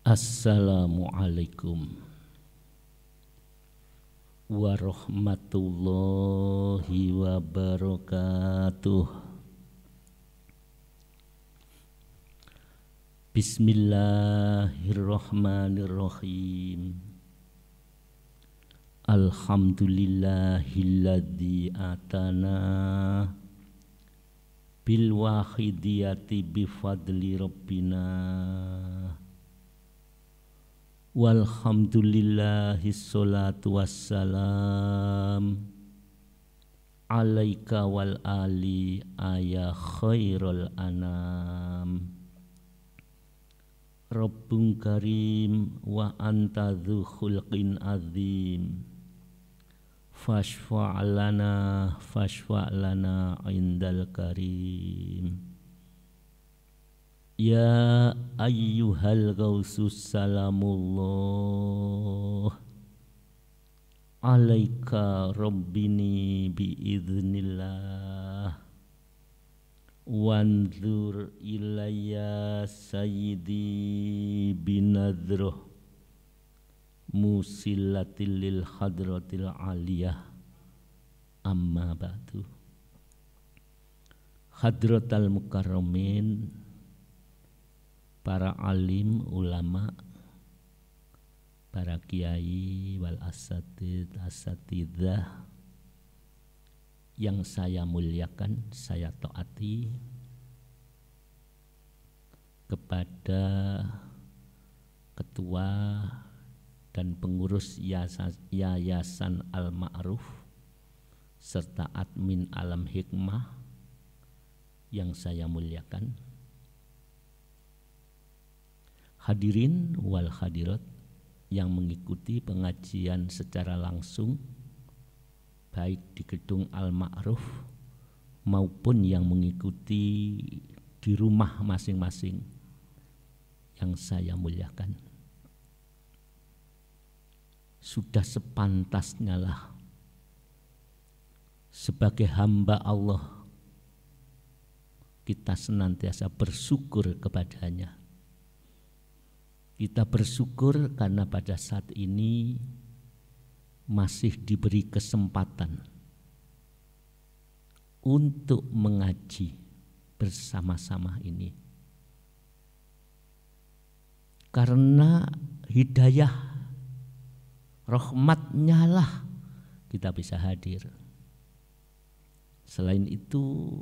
Assalamualaikum warahmatullahi wabarakatuh. Bismillahirrahmanirrahim. Alhamdulillahilladzi atana bil wahidiyati bifadli rabbina. Walhamdulillahi sholatu wassalam alaika wal ali ya khairul anam. Rabbun karim wa anta dzu khulqin azim. Fashfa' lana indal karim. Ya ayyuhal ghausus salamullah alaika rabbini biiznillah wanzur ilayya sayyidi binadroh musillatil lil hadratil aliyah amma ba'du. Hadratal mukarramin, para alim ulama, para kiai wal asatidzah yang saya muliakan, saya taati, kepada ketua dan pengurus Yayasan Al-Ma'ruf serta admin Alam Hikmah yang saya muliakan, hadirin wal hadirat yang mengikuti pengajian secara langsung baik di gedung Al-Ma'ruf maupun yang mengikuti di rumah masing-masing yang saya muliakan. Sudah sepantasnya lah sebagai hamba Allah kita senantiasa bersyukur kepadanya. Kita bersyukur karena pada saat ini masih diberi kesempatan untuk mengaji bersama-sama ini. Karena hidayah rahmatnya lah kita bisa hadir. Selain itu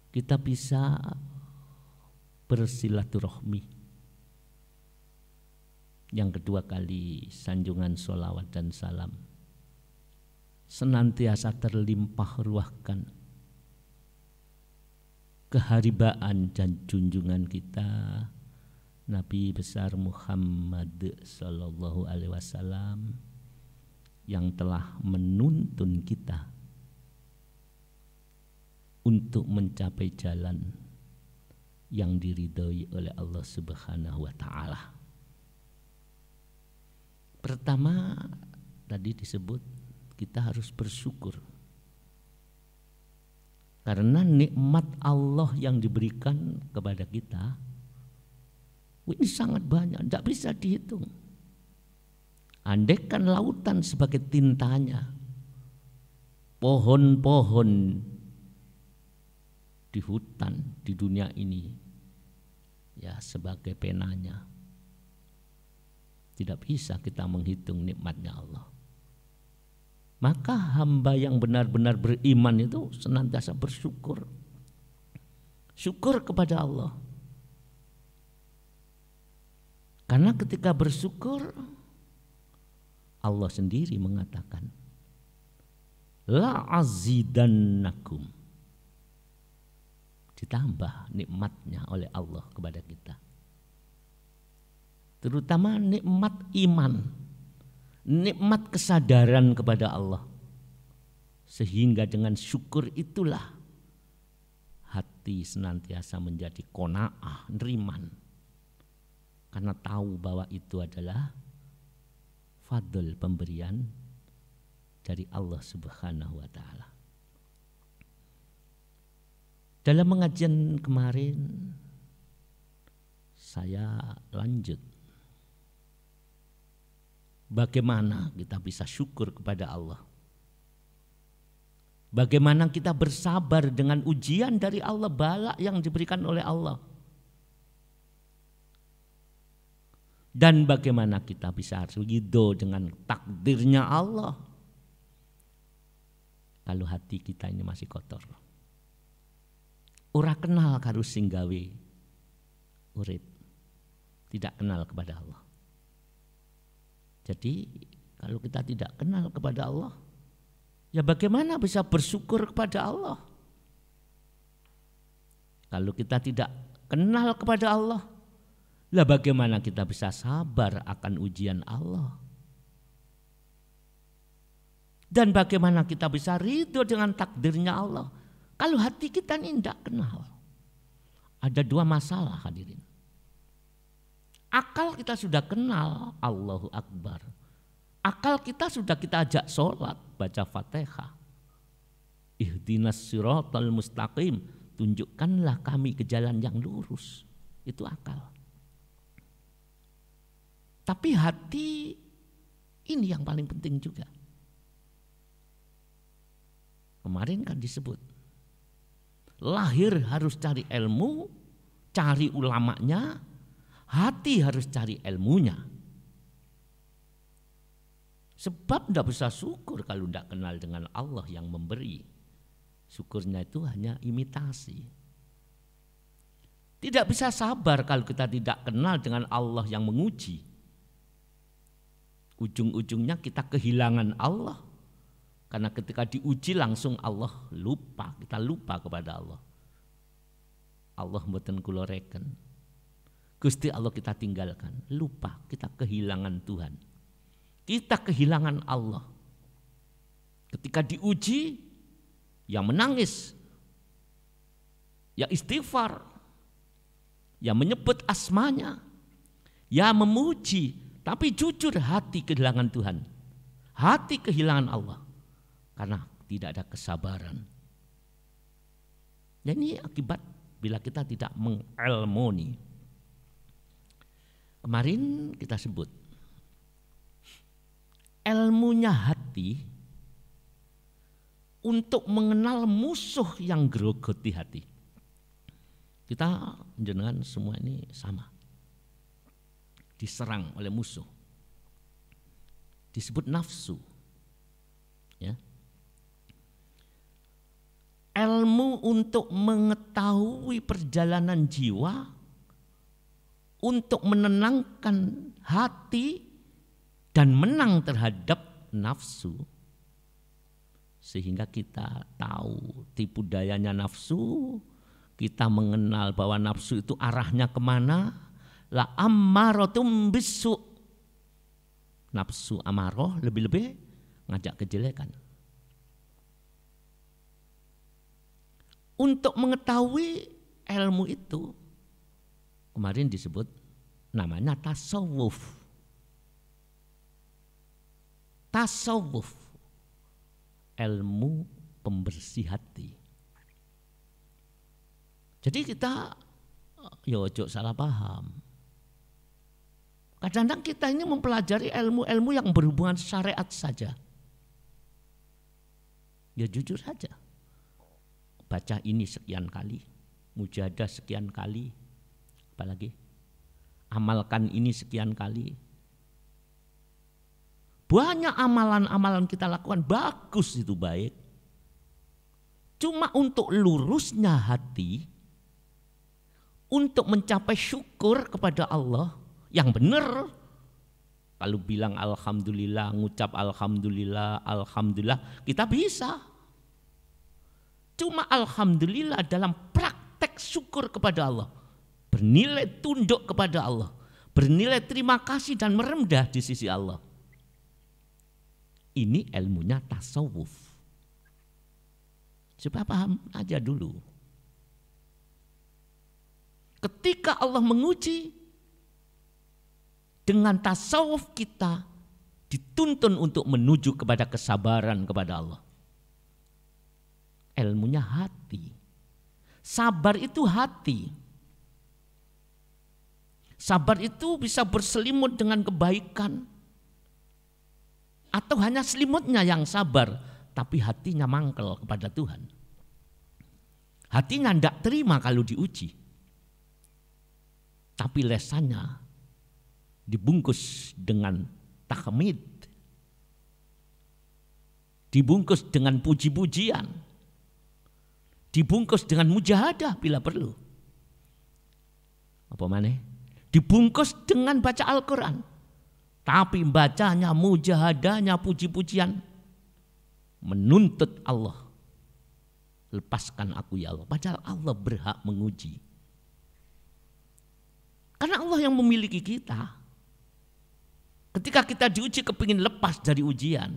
kita bisa bersilaturahmi. Yang kedua kali sanjungan sholawat dan salam senantiasa terlimpah ruahkan keharibaan dan junjungan kita Nabi besar Muhammad sallallahu alaihi wasallam yang telah menuntun kita untuk mencapai jalan yang diridhoi oleh Allah Subhanahu wa taala. Pertama tadi disebut kita harus bersyukur karena nikmat Allah yang diberikan kepada kita ini sangat banyak, tidak bisa dihitung. Andaikan lautan sebagai tintanya, pohon-pohon di hutan di dunia ini ya sebagai penanya, tidak bisa kita menghitung nikmatnya Allah. Maka hamba yang benar-benar beriman itu senantiasa bersyukur. Syukur kepada Allah. Karena ketika bersyukur, Allah sendiri mengatakan, la azidannakum. Ditambah nikmatnya oleh Allah kepada kita. Terutama nikmat iman, nikmat kesadaran kepada Allah. Sehingga dengan syukur itulah hati senantiasa menjadi qanaah, neriman. Karena tahu bahwa itu adalah fadl, pemberian dari Allah Subhanahu wa taala. Dalam pengajian kemarin saya lanjut Bagaimana kita bisa syukur kepada Allah? Bagaimana kita bersabar dengan ujian dari Allah, bala yang diberikan oleh Allah? Dan bagaimana kita bisa ridho dengan takdirnya Allah kalau hati kita ini masih kotor? Ora kenal karo sing gawe urip, tidak kenal kepada Allah. Jadi kalau kita tidak kenal kepada Allah, ya bagaimana bisa bersyukur kepada Allah? Kalau kita tidak kenal kepada Allah, lah bagaimana kita bisa sabar akan ujian Allah? Dan bagaimana kita bisa ridho dengan takdirnya Allah kalau hati kita ini tidak kenal? Ada dua masalah, hadirin. Akal kita sudah kenal, Allahu Akbar. Akal kita sudah kita ajak sholat, baca Fatihah. Ihdinas siratal mustaqim, tunjukkanlah kami ke jalan yang lurus. Itu akal. Tapi hati ini yang paling penting juga. Kemarin kan disebut, lahir harus cari ilmu, cari ulamanya, hati harus cari ilmunya. Sebab tidak bisa syukur kalau tidak kenal dengan Allah yang memberi. Syukurnya itu hanya imitasi. Tidak bisa sabar kalau kita tidak kenal dengan Allah yang menguji. Ujung-ujungnya kita kehilangan Allah. Karena ketika diuji langsung Allah lupa, kita lupa kepada Allah. Allah mboten kula reken. Gusti Allah kita tinggalkan, lupa, kita kehilangan Tuhan. Kita kehilangan Allah. Ketika diuji, ya menangis, ya istighfar, ya menyebut asmanya, ya memuji, tapi jujur hati kehilangan Tuhan. Hati kehilangan Allah. Karena tidak ada kesabaran. Dan ini akibat bila kita tidak mengelmoni. Kemarin kita sebut ilmunya hati untuk mengenal musuh yang grogoti hati. Kita jenengan semua ini sama, diserang oleh musuh, disebut nafsu. Ya. Ilmu untuk mengetahui perjalanan jiwa, untuk menenangkan hati dan menang terhadap nafsu. Sehingga kita tahu tipu dayanya nafsu, kita mengenal bahwa nafsu itu arahnya kemana. La ammaratum bisu. Nafsu amarah lebih-lebih ngajak kejelekan. Untuk mengetahui ilmu itu, kemarin disebut namanya tasawuf. Tasawuf, ilmu pembersih hati. Jadi kita ojo salah paham. Kadang-kadang kita ini mempelajari ilmu-ilmu yang berhubungan syariat saja. Ya jujur saja. Baca ini sekian kali, mujahadah sekian kali, apalagi amalkan ini sekian kali. Banyak amalan-amalan kita lakukan, bagus itu baik. Cuma untuk lurusnya hati, untuk mencapai syukur kepada Allah yang benar. Kalau bilang alhamdulillah, ngucap alhamdulillah, alhamdulillah, kita bisa. Cuma alhamdulillah dalam praktek syukur kepada Allah, bernilai tunduk kepada Allah, bernilai terima kasih dan merendah di sisi Allah. Ini ilmunya tasawuf. Supaya paham aja dulu. Ketika Allah menguji, dengan tasawuf kita dituntun untuk menuju kepada kesabaran kepada Allah. Ilmunya hati. Sabar itu hati. Sabar itu bisa berselimut dengan kebaikan. Atau hanya selimutnya yang sabar, tapi hatinya mangkel kepada Tuhan. Hatinya tidak terima kalau diuji. Tapi lesannya dibungkus dengan tahmid. Dibungkus dengan puji-pujian. Dibungkus dengan mujahadah bila perlu. Apa maneh? Dibungkus dengan baca Al-Quran. Tapi bacanya, mujahadahnya, puji-pujian. Menuntut Allah. Lepaskan aku ya Allah. Padahal Allah berhak menguji. Karena Allah yang memiliki kita. Ketika kita diuji kepingin lepas dari ujian.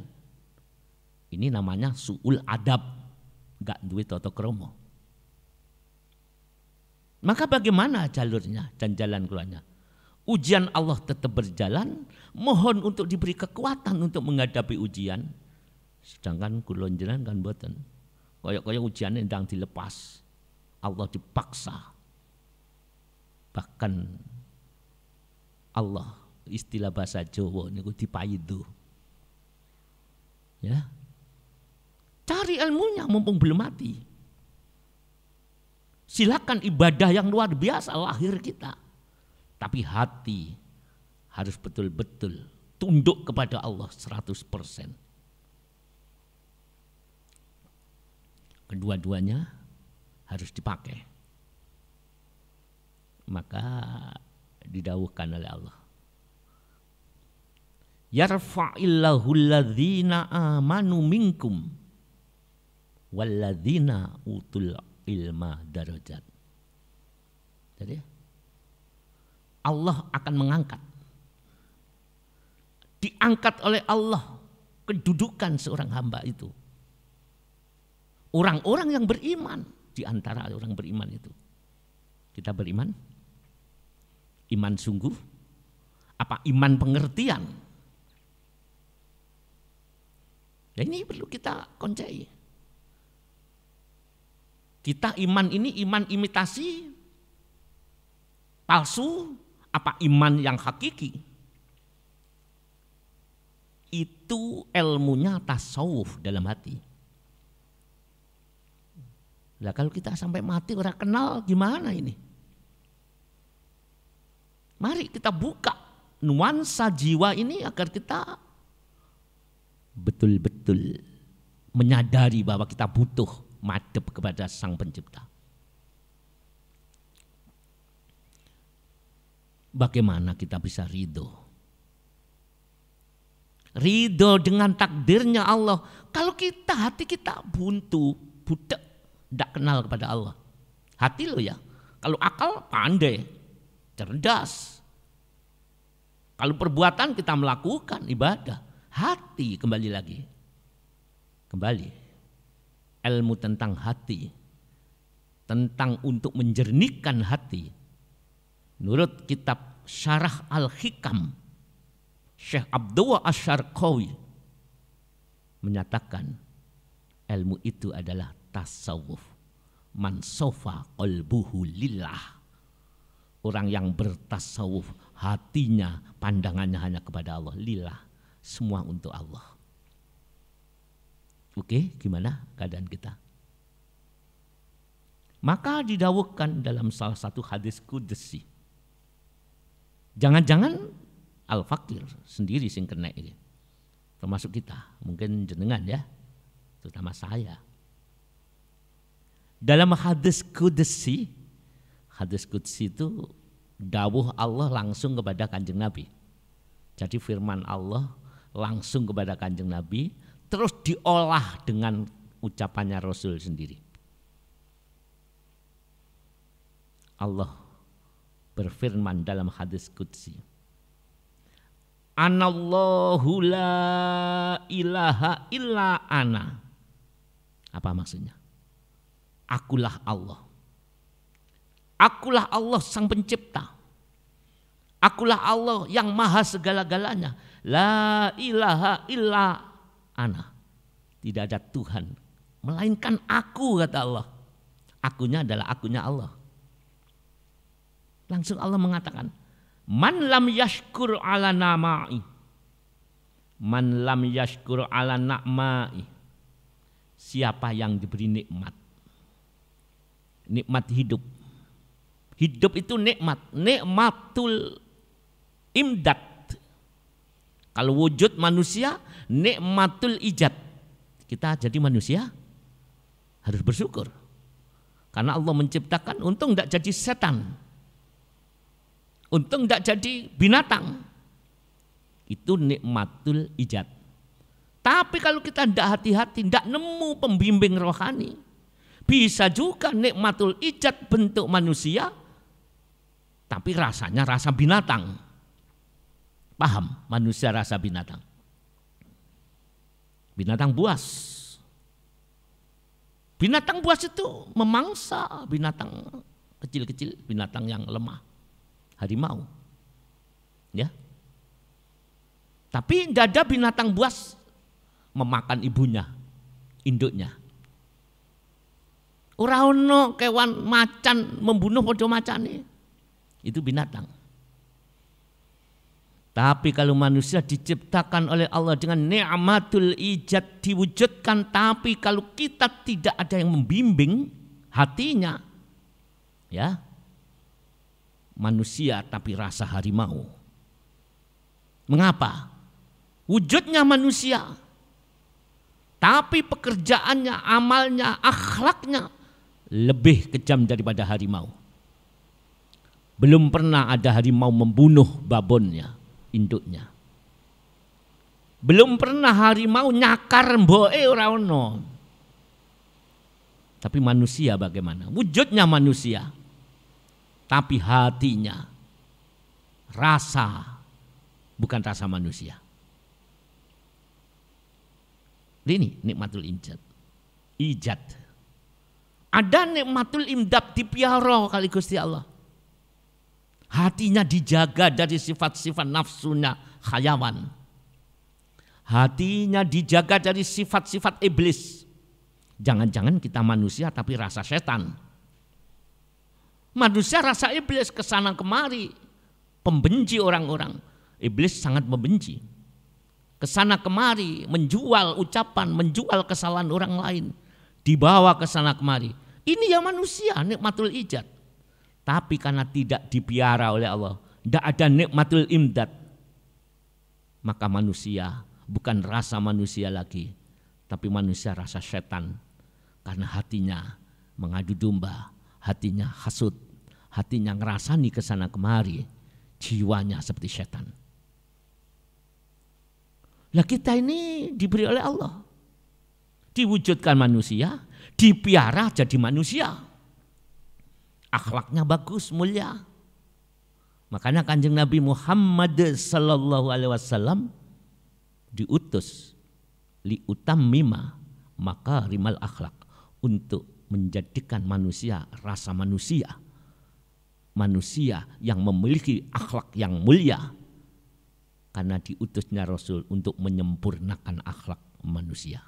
Ini namanya su'ul adab. Gak duit toto kromo. Maka bagaimana jalurnya dan jalan keluarnya? Ujian Allah tetap berjalan. Mohon untuk diberi kekuatan untuk menghadapi ujian. Sedangkan kulon jalan kan boten. Koyok-koyok ujiannya sedang dilepas. Allah dipaksa. Bahkan Allah istilah bahasa Jawa niku dipaidu. Ya. Cari ilmunya mumpung belum mati. Silakan ibadah yang luar biasa lahir kita. Tapi hati harus betul-betul tunduk kepada Allah 100%. Kedua-duanya harus dipakai. Maka didawuhkan oleh Allah. Yarfa'illahu alladhina amanu minkum walladzina utul ilma darajat. Jadi Allah akan mengangkat. Diangkat oleh Allah kedudukan seorang hamba itu. Orang-orang yang beriman di antara orang beriman itu. Kita beriman? Iman sungguh? Apa iman pengertian? Dan ini perlu kita koncai. Kita iman ini iman imitasi palsu, apa iman yang hakiki? Itu ilmunya tasawuf dalam hati. Lah kalau kita sampai mati orang kenal gimana ini? Mari kita buka nuansa jiwa ini agar kita betul-betul menyadari bahwa kita butuh madhep kepada Sang Pencipta. Bagaimana kita bisa ridho? Ridho dengan takdirnya Allah. Kalau kita, hati kita buntu, budak, tidak kenal kepada Allah. Hati lo ya. Kalau akal pandai, cerdas. Kalau perbuatan kita melakukan ibadah. Hati kembali lagi. Kembali. Ilmu tentang hati. Tentang untuk menjernihkan hati. Menurut kitab Syarah Al-Hikam. Syekh Abdullah Asy-Syarqawi menyatakan ilmu itu adalah tasawuf. Man sofa qalbuhu lillah. Orang yang bertasawuf hatinya, pandangannya hanya kepada Allah. Lillah, semua untuk Allah. Oke, gimana keadaan kita? Maka didawuhkan dalam salah satu hadis qudsi. Jangan-jangan al-fakir sendiri sing kena ini. Termasuk kita, mungkin jenengan ya, terutama saya. Dalam hadis qudsi itu dawuh Allah langsung kepada Kanjeng Nabi. Jadi firman Allah langsung kepada Kanjeng Nabi, terus diolah dengan ucapannya Rasul sendiri. Allah berfirman dalam hadis qudsi. Anallahu la ilaha illa ana. Apa maksudnya? Akulah Allah. Akulah Allah Sang Pencipta. Akulah Allah yang maha segala-galanya. La ilaha illa ana. Tidak ada Tuhan melainkan aku, kata Allah. Akunya adalah akunya Allah. Langsung Allah mengatakan, man lam yashkur ala nama'i. Man lam yashkur ala na'mai. Siapa yang diberi nikmat. Nikmat hidup. Hidup itu nikmat. Nikmatul imdad. Kalau wujud manusia, nikmatul ijad. Kita jadi manusia harus bersyukur. Karena Allah menciptakan, untung tidak jadi setan. Untung tidak jadi binatang. Itu nikmatul ijad. Tapi kalau kita tidak hati-hati, tidak nemu pembimbing rohani, bisa juga nikmatul ijad bentuk manusia, tapi rasanya rasa binatang. Paham? Manusia rasa binatang. Binatang buas. Binatang buas itu memangsa binatang kecil-kecil, binatang yang lemah. Harimau. Ya. Tapi tidak ada binatang buas memakan ibunya, induknya. Ora ono kewan macan membunuh padha macane. Itu binatang. Tapi kalau manusia diciptakan oleh Allah dengan ni'matul ijad diwujudkan, tapi kalau kita tidak ada yang membimbing hatinya, ya, manusia tapi rasa harimau. Mengapa? Wujudnya manusia, tapi pekerjaannya, amalnya, akhlaknya lebih kejam daripada harimau. Belum pernah ada harimau membunuh babonnya, induknya. Belum pernah harimau nyakar mboke ora ono. Tapi manusia bagaimana? Wujudnya manusia, tapi hatinya rasa, bukan rasa manusia. Ini nikmatul ijad. Ijad. Ada nikmatul imdad dipiara kali Gusti Allah. Hatinya dijaga dari sifat-sifat nafsunya khayawan. Hatinya dijaga dari sifat-sifat iblis. Jangan-jangan kita manusia tapi rasa setan. Manusia rasa iblis kesana kemari. Pembenci orang-orang. Iblis sangat membenci. Kesana kemari menjual ucapan, menjual kesalahan orang lain. Dibawa kesana kemari. Ini ya manusia, nikmatul ijad. Tapi karena tidak dipiara oleh Allah, tidak ada nikmatul imdad, maka manusia bukan rasa manusia lagi, tapi manusia rasa setan. Karena hatinya mengadu domba, hatinya hasud, hatinya ngerasani kesana kemari, jiwanya seperti setan. Lah kita ini diberi oleh Allah, diwujudkan manusia, dipiara jadi manusia. Akhlaknya bagus, mulia. Makanya Kanjeng Nabi Muhammad sallallahu alaihi wasallam diutus li utammima makarimal akhlak, untuk menjadikan manusia rasa manusia. Manusia yang memiliki akhlak yang mulia. Karena diutusnya Rasul untuk menyempurnakan akhlak manusia.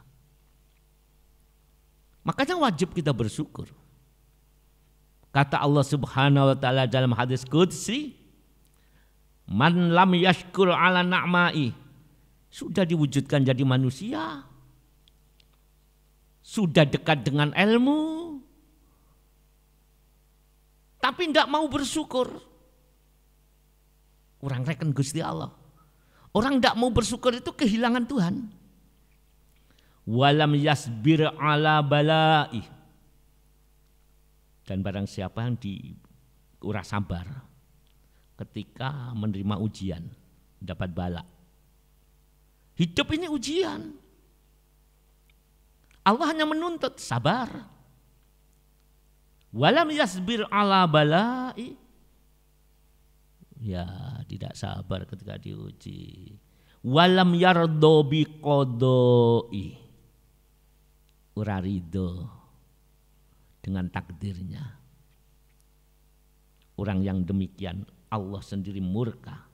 Makanya wajib kita bersyukur. Kata Allah Subhanahu wa taala dalam hadis qudsi, man lam yashkur ala na'mai. Sudah diwujudkan jadi manusia. Sudah dekat dengan ilmu. Tapi tidak mau bersyukur. Orang reken Gusti Allah. Orang tidak mau bersyukur itu kehilangan Tuhan. Walam yasbir ala balai. Dan barang siapa yang ora sabar ketika menerima ujian, dapat bala. Hidup ini ujian. Allah hanya menuntut sabar. Walam yasbir ala balai. Ya, tidak sabar ketika diuji. Walam yardo biqodoi. Ora ridho dengan takdirnya. Orang yang demikian Allah sendiri murka.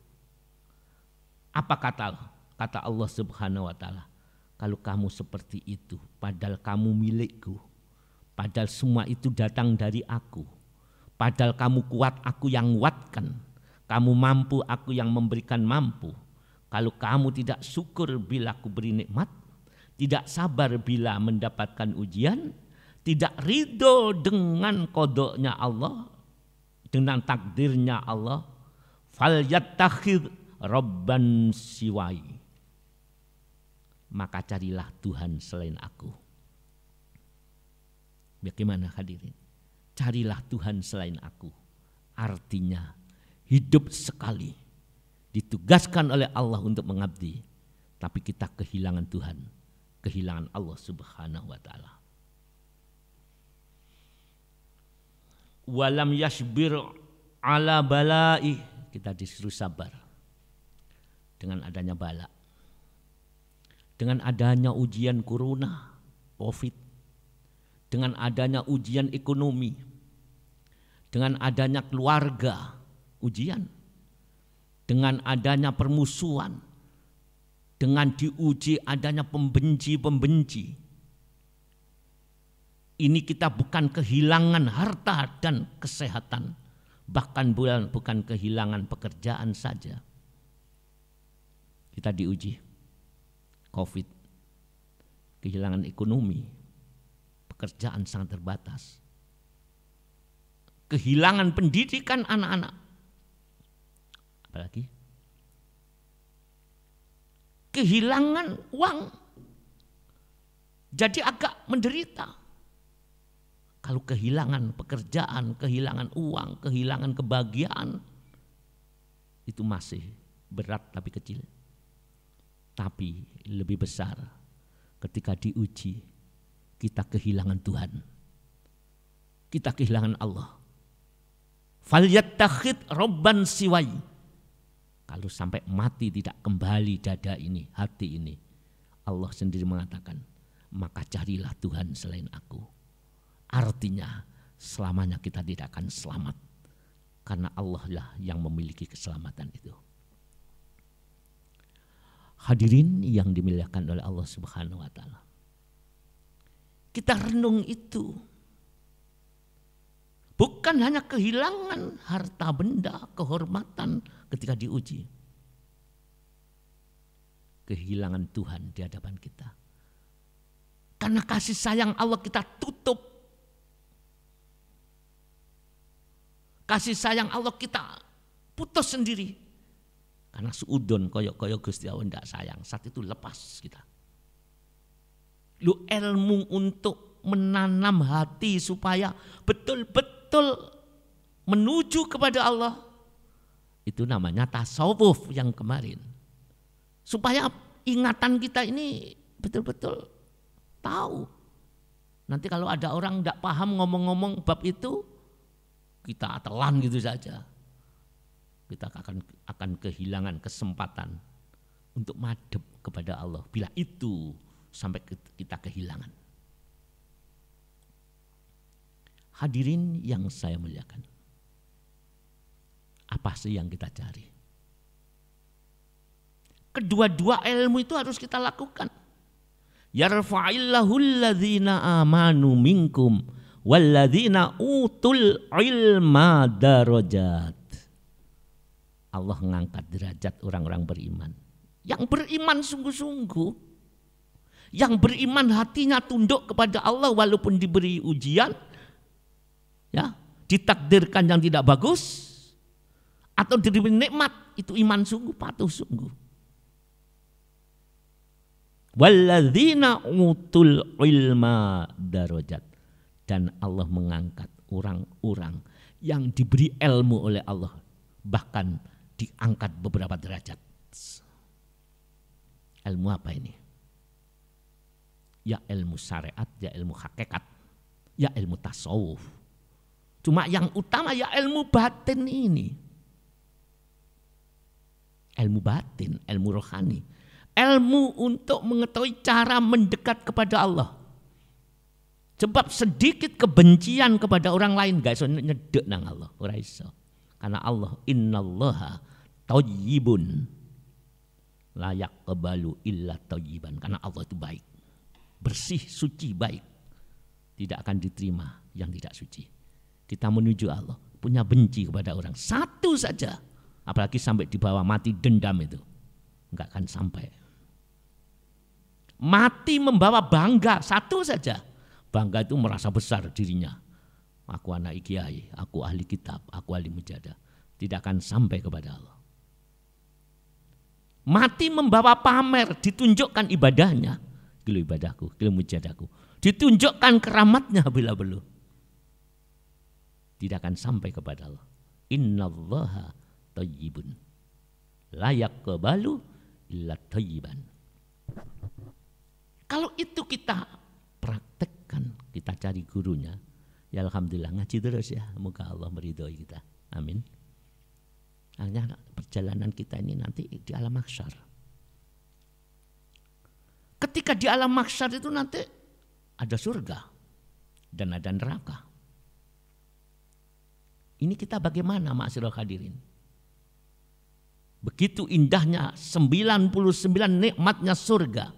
Apa kata Allah Subhanahu wa taala? Kalau kamu seperti itu, padahal kamu milikku, padahal semua itu datang dari aku, padahal kamu kuat, aku yang nguatkan. Kamu mampu, aku yang memberikan mampu. Kalau kamu tidak syukur bila aku beri nikmat, tidak sabar bila mendapatkan ujian, tidak ridho dengan kodoknya Allah, dengan takdirnya Allah, falyattakhidh rabban siwai, maka carilah Tuhan selain aku. Bagaimana hadirin? Carilah Tuhan selain aku. Artinya hidup sekali ditugaskan oleh Allah untuk mengabdi, tapi kita kehilangan Tuhan, kehilangan Allah Subhanahu wa taala. Walam yasbir ala balai, kita disuruh sabar dengan adanya bala, dengan adanya ujian corona, Covid, dengan adanya ujian ekonomi, dengan adanya keluarga, ujian, dengan adanya permusuhan, dengan diuji adanya pembenci-pembenci. Ini kita bukan kehilangan harta dan kesehatan, bahkan bukan kehilangan pekerjaan saja. Kita diuji Covid, kehilangan ekonomi, pekerjaan sangat terbatas, kehilangan pendidikan anak-anak, apalagi kehilangan uang, jadi agak menderita. Kalau kehilangan pekerjaan, kehilangan uang, kehilangan kebahagiaan, itu masih berat tapi kecil. Tapi lebih besar ketika diuji, kita kehilangan Tuhan, kita kehilangan Allah. Falyattakhidh rabban siwai. Kalau sampai mati tidak kembali dada ini, hati ini, Allah sendiri mengatakan, maka carilah Tuhan selain aku. Artinya selamanya kita tidak akan selamat, karena Allah lah yang memiliki keselamatan itu. Hadirin yang dimuliakan oleh Allah Subhanahu wa taala, kita renung itu bukan hanya kehilangan harta benda, kehormatan ketika diuji, kehilangan Tuhan di hadapan kita. Karena kasih sayang Allah kita tutup, kasih sayang Allah kita putus sendiri. Karena suudon koyok-koyok Gusti Allah tidak sayang, saat itu lepas kita. Lu ilmu untuk menanam hati supaya betul-betul menuju kepada Allah, itu namanya tasawuf yang kemarin. Supaya ingatan kita ini betul-betul tahu. Nanti kalau ada orang tidak paham ngomong-ngomong bab itu, kita telan gitu saja. Kita akan kehilangan kesempatan untuk madhep kepada Allah bila itu sampai kita kehilangan. Hadirin yang saya muliakan, apa sih yang kita cari? Kedua-dua ilmu itu harus kita lakukan. Yarfa'illahu alladzina amanu minkum walladzina utul ilma darajat. Allah mengangkat derajat orang-orang beriman. Yang beriman sungguh-sungguh, yang beriman hatinya tunduk kepada Allah walaupun diberi ujian, ya, ditakdirkan yang tidak bagus atau diberi nikmat, itu iman sungguh, patuh sungguh. Walladzina utul ilma darajat, dan Allah mengangkat orang-orang yang diberi ilmu oleh Allah, bahkan diangkat beberapa derajat. Ilmu apa ini? Ya ilmu syariat, ya ilmu hakikat, ya ilmu tasawuf. Cuma yang utama ya ilmu batin ini. Ilmu batin, ilmu rohani. Ilmu untuk mengetahui cara mendekat kepada Allah. Sebab sedikit kebencian kepada orang lain gak iso nyedek nang Allah, ora iso. Karena Allah innallaha thayyibun la yaqbalu illa thayyiban. Karena Allah itu baik, bersih, suci, baik. Tidak akan diterima yang tidak suci. Kita menuju Allah, punya benci kepada orang satu saja, apalagi sampai di bawah mati dendam itu. Enggak akan sampai. Mati membawa bangga, satu saja. Bangga itu merasa besar dirinya. Aku anak kiai, aku ahli kitab, aku ahli mujahadah. Tidak akan sampai kepada Allah. Mati membawa pamer, ditunjukkan ibadahnya. Gila ibadahku, gila mujadahku. Ditunjukkan keramatnya bila belum. Tidak akan sampai kepada Allah. Innallaha thayyibun. La yaqbalu illa thayyiban. Kalau itu kita praktekkan, kita cari gurunya. Ya alhamdulillah ngaji terus ya. Semoga Allah meridhoi kita. Amin. Hanya perjalanan kita ini nanti di alam mahsyar. Ketika di alam mahsyar itu nanti ada surga dan ada neraka. Ini kita bagaimana ma'asyiral hadirin? Begitu indahnya 99 nikmatnya surga.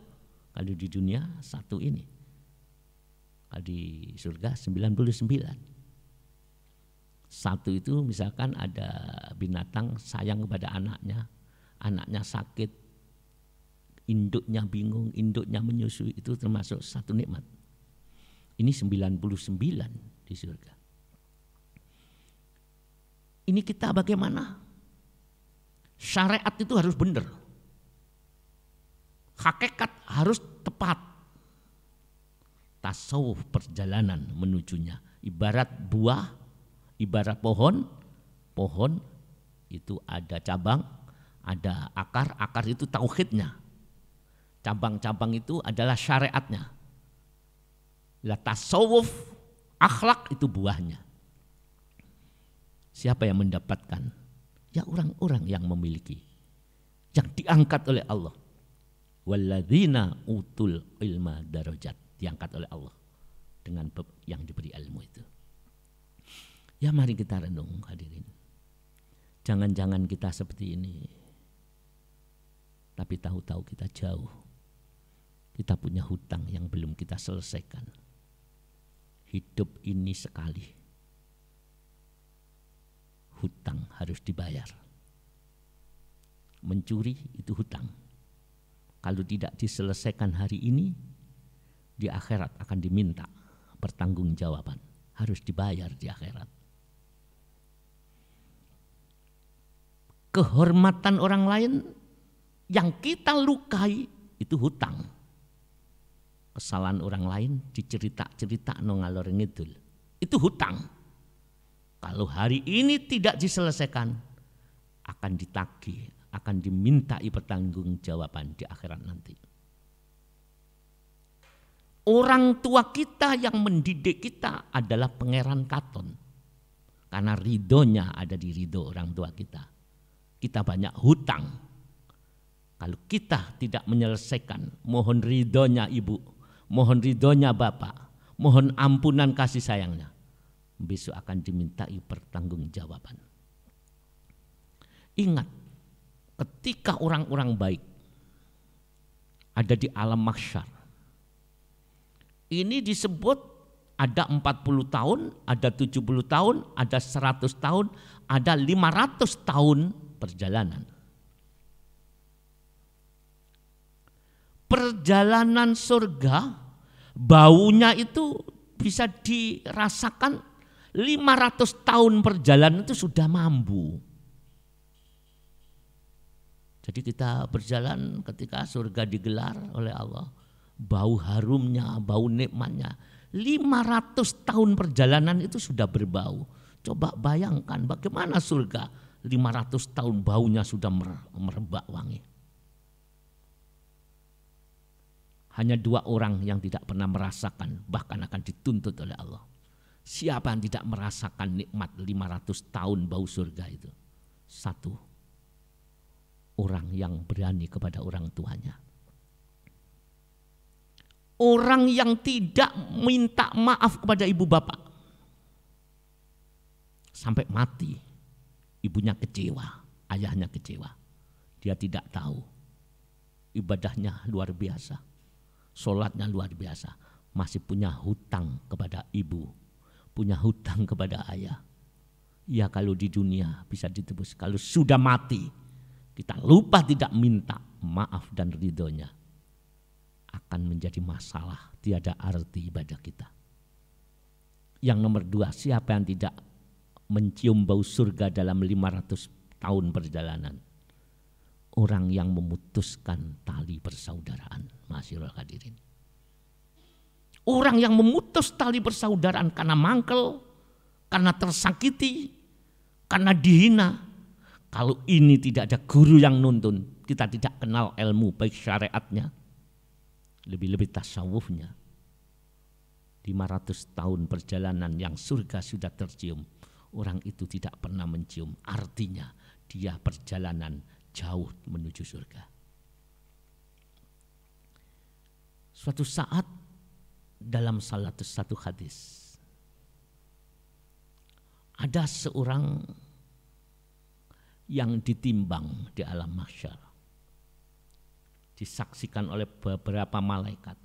Kalau di dunia satu ini. Kalau di surga 99. Satu itu misalkan ada binatang sayang kepada anaknya. Anaknya sakit. Induknya bingung, induknya menyusui. Itu termasuk satu nikmat. Ini 99 di surga. Ini kita bagaimana? Syariat itu harus benar. Hakikat harus tepat. Tasawuf perjalanan menujunya. Ibarat buah, ibarat pohon. Pohon itu ada cabang, ada akar. Akar itu tauhidnya. Cabang-cabang itu adalah syariatnya. Lah tasawuf, akhlak itu buahnya. Siapa yang mendapatkan? Ya orang-orang yang memiliki. Yang diangkat oleh Allah. Walladzina utul ilma darajat. Diangkat oleh Allah. Dengan yang diberi ilmu itu. Ya mari kita renung hadirin. Jangan-jangan kita seperti ini. Tapi tahu-tahu kita jauh. Kita punya hutang yang belum kita selesaikan. Hidup ini sekali. Hutang harus dibayar. Mencuri itu hutang. Kalau tidak diselesaikan hari ini, di akhirat akan diminta pertanggungjawaban. Harus dibayar di akhirat. Kehormatan orang lain yang kita lukai itu hutang. Kesalahan orang lain dicerita-cerita no ngalor ngidul. Itu hutang. Kalau hari ini tidak diselesaikan, akan ditagih, akan dimintai pertanggungjawaban di akhirat nanti. Orang tua kita yang mendidik kita adalah Pangeran Katon. Karena ridhonya ada di ridho orang tua kita. Kita banyak hutang. Kalau kita tidak menyelesaikan, mohon ridhonya ibu, mohon ridhonya bapak, mohon ampunan kasih sayangnya. Besok akan dimintai pertanggungjawaban. Ingat, ketika orang-orang baik ada di alam mahsyar, ini disebut ada 40 tahun, ada 70 tahun, ada 100 tahun, ada 500 tahun perjalanan. Perjalanan surga, baunya itu bisa dirasakan 500 tahun perjalanan itu sudah mampu. Jadi kita berjalan ketika surga digelar oleh Allah. Bau harumnya, bau nikmatnya. 500 tahun perjalanan itu sudah berbau. Coba bayangkan bagaimana surga. 500 tahun baunya sudah merebak wangi. Hanya 2 orang yang tidak pernah merasakan, bahkan akan dituntut oleh Allah. Siapa yang tidak merasakan nikmat 500 tahun bau surga itu? 1. Orang yang berani kepada orang tuanya. Orang yang tidak minta maaf kepada ibu bapak. Sampai mati. Ibunya kecewa, ayahnya kecewa. Dia tidak tahu. Ibadahnya luar biasa. Sholatnya luar biasa. Masih punya hutang kepada ibu. Punya hutang kepada ayah. Ya kalau di dunia bisa ditebus. Kalau sudah mati, kita lupa tidak minta maaf dan ridhonya akan menjadi masalah, tiada arti ibadah kita. Yang nomor 2, siapa yang tidak mencium bau surga dalam 500 tahun perjalanan? Orang yang memutuskan tali persaudaraan, masyaallah hadirin. Orang yang memutus tali persaudaraan karena mangkel, karena tersakiti, karena dihina. Kalau ini tidak ada guru yang nuntun, kita tidak kenal ilmu baik syariatnya, lebih-lebih tasawufnya. 500 tahun perjalanan yang surga sudah tercium, orang itu tidak pernah mencium, artinya dia perjalanan jauh menuju surga. Suatu saat dalam salah satu hadis, ada seorang yang ditimbang di alam mahsyar, disaksikan oleh beberapa malaikat.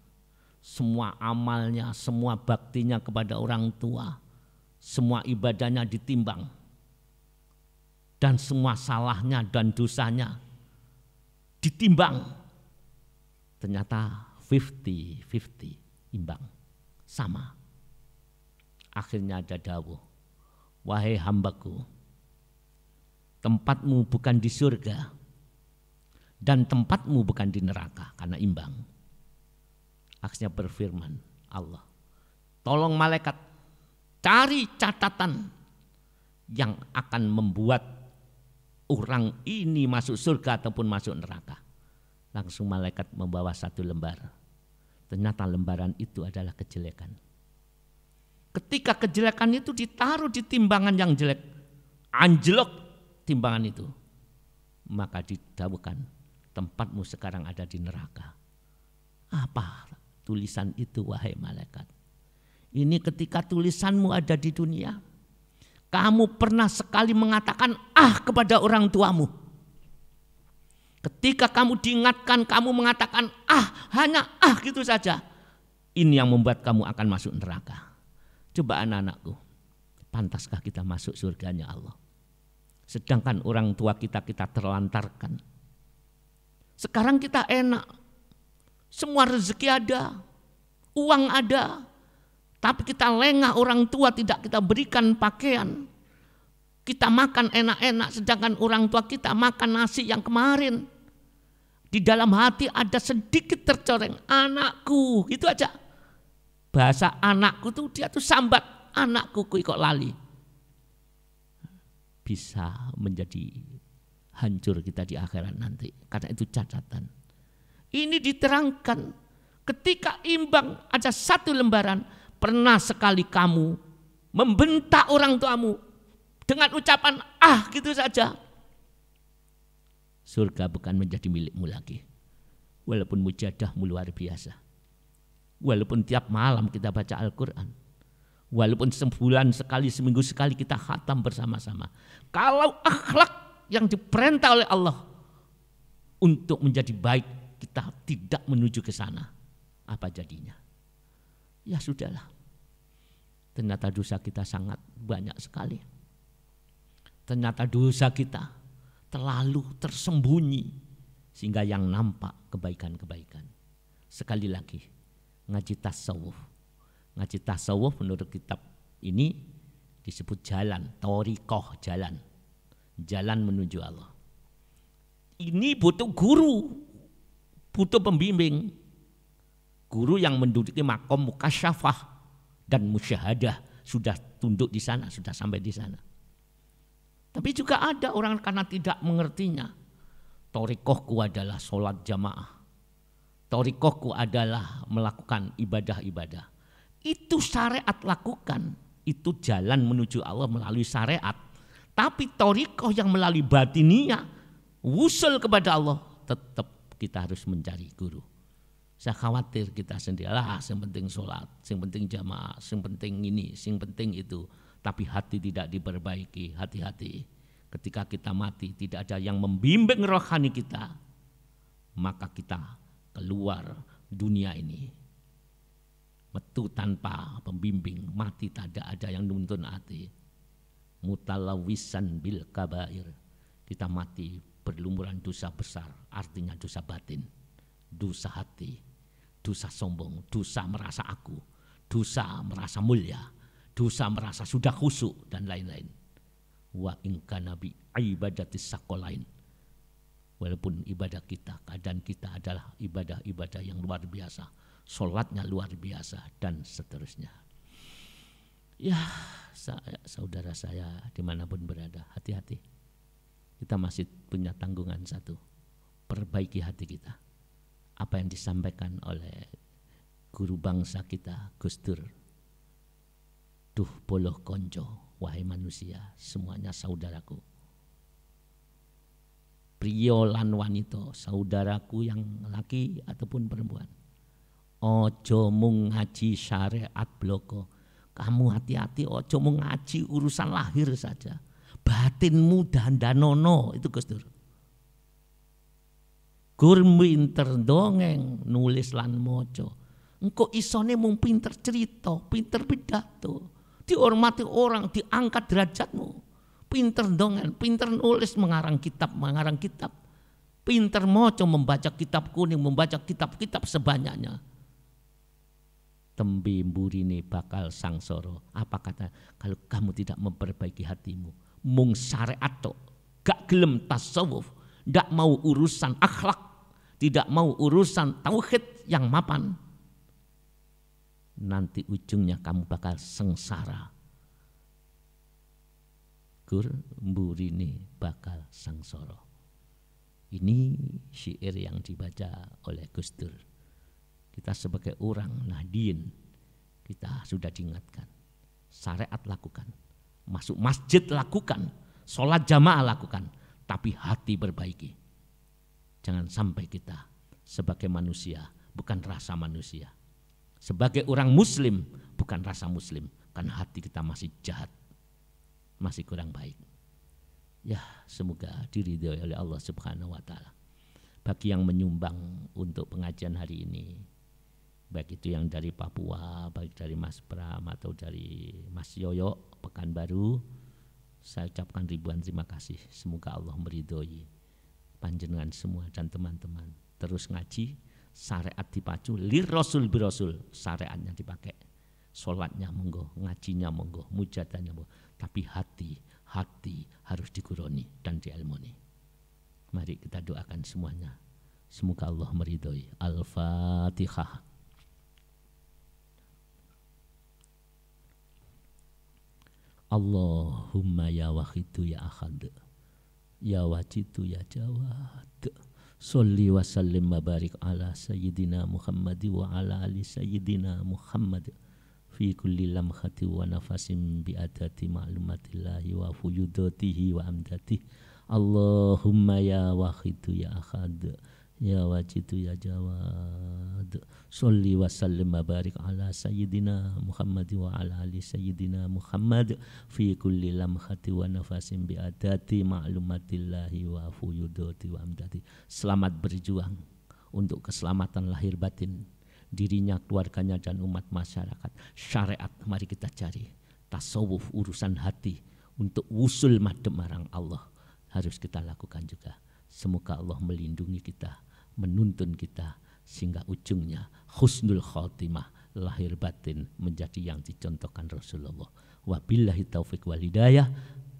Semua amalnya, semua baktinya kepada orang tua, semua ibadahnya ditimbang. Dan semua salahnya dan dosanya ditimbang. Ternyata 50-50 imbang, sama. Akhirnya ada dawuh, wahai hambaku, tempatmu bukan di surga dan tempatmu bukan di neraka, karena imbang. Akhirnya berfirman Allah, tolong malaikat cari catatan yang akan membuat orang ini masuk surga ataupun masuk neraka. Langsung malaikat membawa satu lembar. Ternyata lembaran itu adalah kejelekan. Ketika kejelekan itu ditaruh di timbangan yang jelek, anjlok timbangan itu, maka didawuhkan, tempatmu sekarang ada di neraka. Apa tulisan itu wahai malaikat? Ini ketika tulisanmu ada di dunia, kamu pernah sekali mengatakan kepada orang tuamu. Ketika kamu diingatkan, kamu mengatakan hanya gitu saja. Ini yang membuat kamu akan masuk neraka. Coba anak-anakku, pantaskah kita masuk surganya Allah? Sedangkan orang tua kita terlantarkan. Sekarang kita enak, semua rezeki ada, uang ada, tapi kita lengah, orang tua tidak kita berikan pakaian. Kita makan enak-enak, sedangkan orang tua kita makan nasi yang kemarin. Di dalam hati ada sedikit tercoreng, anakku, gitu aja. Bahasa anakku tuh dia tuh sambat, anakku kok lali. Bisa menjadi hancur kita di akhirat nanti, karena itu catatan. Ini diterangkan ketika imbang ada satu lembaran, pernah sekali kamu membentak orang tuamu dengan ucapan gitu saja. Surga bukan menjadi milikmu lagi. Walaupun mujadahmu luar biasa. Walaupun tiap malam kita baca Al-Quran. Walaupun sebulan sekali, seminggu sekali kita khatam bersama-sama. Kalau akhlak yang diperintah oleh Allah untuk menjadi baik, kita tidak menuju ke sana, apa jadinya? Ya sudahlah. Ternyata dosa kita sangat banyak sekali. Ternyata dosa kita terlalu tersembunyi sehingga yang nampak kebaikan-kebaikan. Sekali lagi, ngaji tasawuf. Ngaji tasawuf menurut kitab ini disebut jalan, thoriqoh, jalan. Jalan menuju Allah. Ini butuh guru, butuh pembimbing. Guru yang menduduki makom mukasyafah dan musyahadah sudah tunduk di sana, sudah sampai di sana. Tapi juga ada orang karena tidak mengertinya. Thoriqohku adalah sholat jamaah. Thoriqohku adalah melakukan ibadah-ibadah. Itu syariat lakukan. Itu jalan menuju Allah melalui syariat. Tapi thoriqoh yang melalui batiniyah, wusul kepada Allah, tetap kita harus mencari guru. Saya khawatir kita sendiri, yang penting sholat, yang penting jamaah, yang penting ini, yang penting itu. Tapi hati tidak diperbaiki, hati-hati. Ketika kita mati tidak ada yang membimbing rohani kita, maka kita keluar dunia ini. Metu tanpa pembimbing, mati tidak ada yang nuntun hati. Mutalawisan bil kabair. Kita mati berlumuran dosa besar, artinya dosa batin, dosa hati, dosa sombong, dosa merasa aku, dosa merasa mulia, dosa merasa sudah khusyuk dan lain-lain. Wa ingka nabi ibadatis sakolain. Walaupun ibadah kita, keadaan kita adalah ibadah-ibadah yang luar biasa, sholatnya luar biasa dan seterusnya. Ya, saudara saya dimanapun berada, hati-hati. Kita masih punya tanggungan satu, perbaiki hati kita. Apa yang disampaikan oleh guru bangsa kita, Gus Dur. Duh boloh konco, wahai manusia, semuanya saudaraku. Pria lan wanita, saudaraku yang laki ataupun perempuan. Ojo mung ngaji syariat bloko. Kamu hati-hati, ojo mung ngaji urusan lahir saja. Batinmu dandanono, itu Gus Dur. Gur pinter dongeng, nulis lan moco. Engko isone mung pinter cerita, pinter pidato. Dihormati orang, diangkat derajatmu. Pinter dongeng, pinter nulis, mengarang kitab. Pinter moco, membaca kitab kuning, membaca kitab-kitab sebanyaknya. Tembe mburine bakal sangsara. Apa kata? Kalau kamu tidak memperbaiki hatimu, mung syariat tok, gak gelem tasawuf, gak mau urusan akhlak, tidak mau urusan tauhid yang mapan, nanti ujungnya kamu bakal sengsara. Gur mburine bakal sangsara. Ini syair yang dibaca oleh Gus Dur. Kita sebagai orang Nahdien, kita sudah diingatkan. Syariat lakukan, masuk masjid lakukan, sholat jamaah lakukan, tapi hati perbaiki. Jangan sampai kita sebagai manusia bukan rasa manusia. Sebagai orang muslim bukan rasa muslim, karena hati kita masih jahat, masih kurang baik. Ya, semoga diridhoi oleh Allah Subhanahu wa taala. Bagi yang menyumbang untuk pengajian hari ini, baik itu yang dari Papua, baik dari Mas Pram atau dari Mas Yoyo Pekanbaru, saya ucapkan ribuan terima kasih. Semoga Allah meridhoi panjenengan semua dan teman-teman. Terus ngaji, syariat dipacu, lir rasul birasul, syariatnya dipakai. Sholatnya monggo, ngajinya monggo, mujadahnya monggo. Tapi hati harus dikuroni dan diilmoni. Mari kita doakan semuanya. Semoga Allah meridhoi. Al-Fatihah. Allahumma ya wahidu ya ahad, ya wajidu ya jawad, sholli wa sallim wa barik ala sayyidina Muhammad wa ala ali sayyidina Muhammad fi kulli lamhati wa nafasim bi adati ma'lumatillahi wa fuyudatihi wa amdatihi. Allahumma ya wahidu ya ahad, ya wajidu ya jawad, sholli wa sallim wa barik ala sayyidina Muhammad wa ala ali sayyidina Muhammad fi kulli lamhati wa nafasim bi adati ma'lumatillahi wa fuyudati wa amdati. Selamat berjuang untuk keselamatan lahir batin dirinya, keluarganya dan umat masyarakat. Syariat mari kita cari. Tasawuf urusan hati untuk wusul madhep marang Allah harus kita lakukan juga. Semoga Allah melindungi kita, menuntun kita, sehingga ujungnya husnul khotimah, lahir batin menjadi yang dicontohkan Rasulullah. Wabillahi taufiq wal hidayah,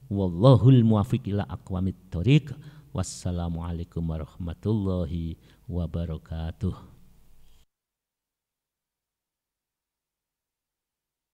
wallahul muwafiq ila aqwamit thoriq. Wassalamualaikum warahmatullahi wabarakatuh.